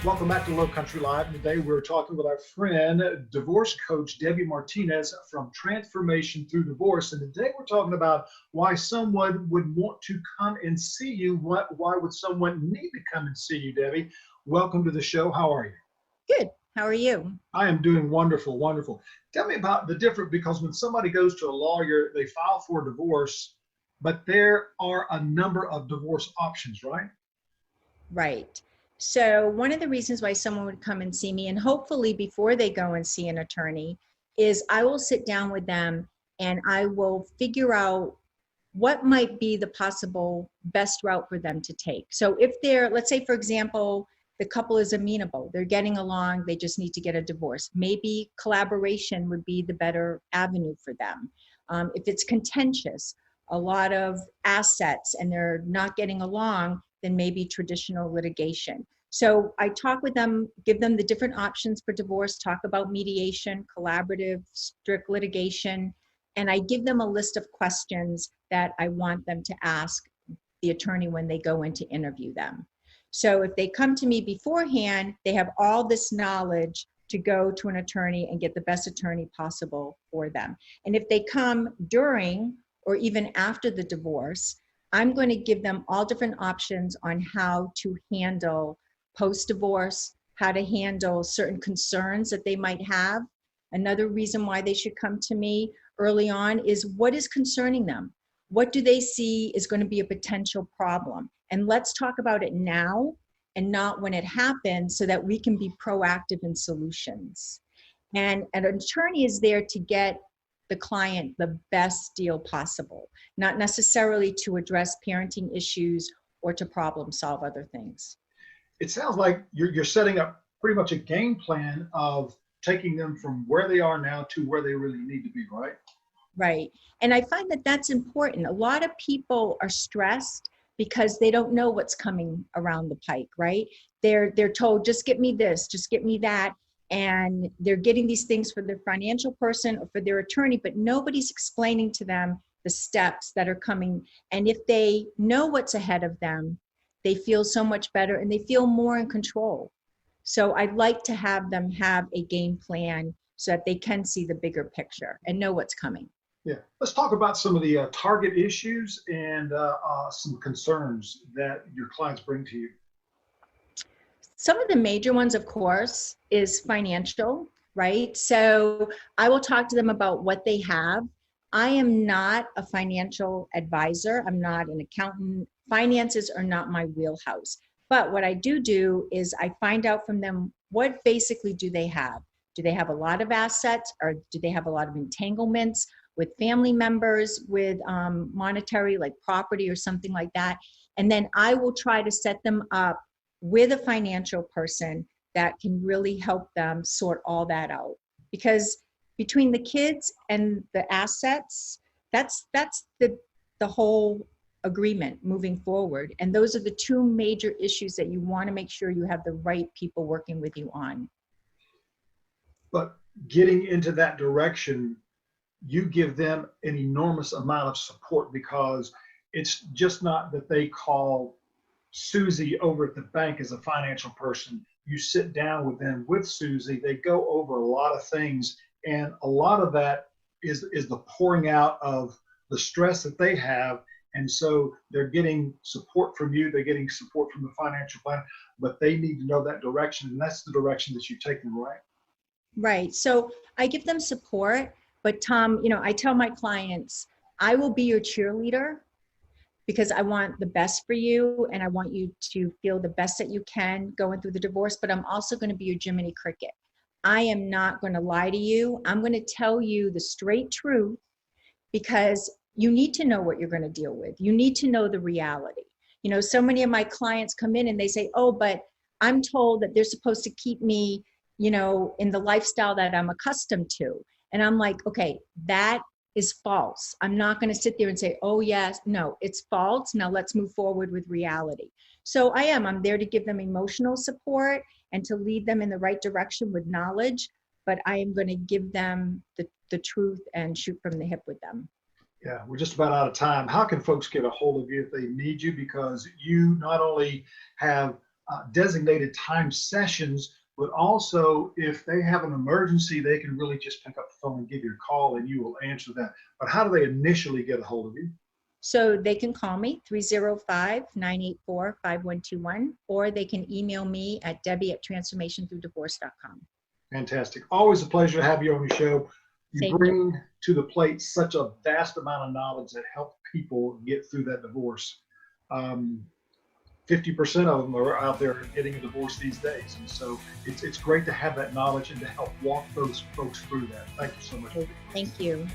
Welcome back to Low Country Live. Today we're talking with our friend, divorce coach Debbie Martinez from Transformation Through Divorce. And today we're talking about why someone would want to come and see you. Why would someone need to come and see you, Debbie? Welcome to the show. How are you? Good. How are you? I am doing wonderful, wonderful. Tell me about the difference, because when somebody goes to a lawyer, they file for divorce, but there are a number of divorce options, right? Right. So one of the reasons why someone would come and see me, and hopefully before they go and see an attorney, is I will sit down with them and I will figure out what might be the possible best route for them to take. So if they're, let's say, for example, the couple is amenable, they're getting along, they just need to get a divorce. Maybe collaboration would be the better avenue for them. If it's contentious, a lot of assets, and they're not getting along, then maybe traditional litigation. So I talk with them, give them the different options for divorce, talk about mediation, collaborative, strict litigation, and I give them a list of questions that I want them to ask the attorney when they go in to interview them. So if they come to me beforehand, they have all this knowledge to go to an attorney and get the best attorney possible for them. And if they come during or even after the divorce, I'm going to give them all different options on how to handle post-divorce, how to handle certain concerns that they might have. Another reason why they should come to me early on is what is concerning them? What do they see is going to be a potential problem? And let's talk about it now and not when it happens, so that we can be proactive in solutions. And an attorney is there to get the client the best deal possible, not necessarily to address parenting issues or to problem solve other things. It sounds like you're setting up pretty much a game plan of taking them from where they are now to where they really need to be, right? Right. And I find that that's important. A lot of people are stressed because they don't know what's coming around the pike, right? They're told, just get me this, just get me that. And they're getting these things for their financial person or for their attorney, but nobody's explaining to them the steps that are coming. And if they know what's ahead of them, they feel so much better and they feel more in control. So I'd like to have them have a game plan so that they can see the bigger picture and know what's coming. Yeah. Let's talk about some of the target issues and some concerns that your clients bring to you. Some of the major ones, of course, is financial, right? So I will talk to them about what they have. I am not a financial advisor. I'm not an accountant. Finances are not my wheelhouse. But what I do is I find out from them, what basically do they have? Do they have a lot of assets, or do they have a lot of entanglements with family members, with monetary, like property or something like that? And then I will try to set them up with a financial person that can really help them sort all that out. Because between the kids and the assets, that's the whole agreement moving forward. And those are the two major issues that you want to make sure you have the right people working with you on. But getting into that direction, you give them an enormous amount of support, because it's just not that they call Susie over at the bank as a financial person. You sit down with them, with Susie, they go over a lot of things, and a lot of that is the pouring out of the stress that they have. And so they're getting support from you, they're getting support from the financial plan, but they need to know that direction, and that's the direction that you take them, right? Right. So I give them support, but Tom, I tell my clients, I will be your cheerleader because I want the best for you and I want you to feel the best that you can going through the divorce, but I'm also going to be your Jiminy Cricket. I am not going to lie to you. I'm going to tell you the straight truth, because you need to know what you're going to deal with. You need to know the reality. So many of my clients come in and they say, oh, but I'm told that they're supposed to keep me, in the lifestyle that I'm accustomed to. And I'm like, okay, that is false. I'm not going to sit there and say, oh, yes, no, it's false. Now let's move forward with reality. So I'm there to give them emotional support and to lead them in the right direction with knowledge, but I am going to give them the truth and shoot from the hip with them. Yeah, we're just about out of time. How can folks get a hold of you if they need you? Because you not only have designated time sessions, but also if they have an emergency, they can really just pick up the phone and give you a call and you will answer that. But how do they initially get a hold of you? So they can call me 305-984-5121, or they can email me at debbie@transformationthroughdivorce.com. Fantastic. Always a pleasure to have you on the show. You Same bring to the plate such a vast amount of knowledge that help people get through that divorce. 50% of them are out there getting a divorce these days. And so it's great to have that knowledge and to help walk those folks through that. Thank you so much. Thank you.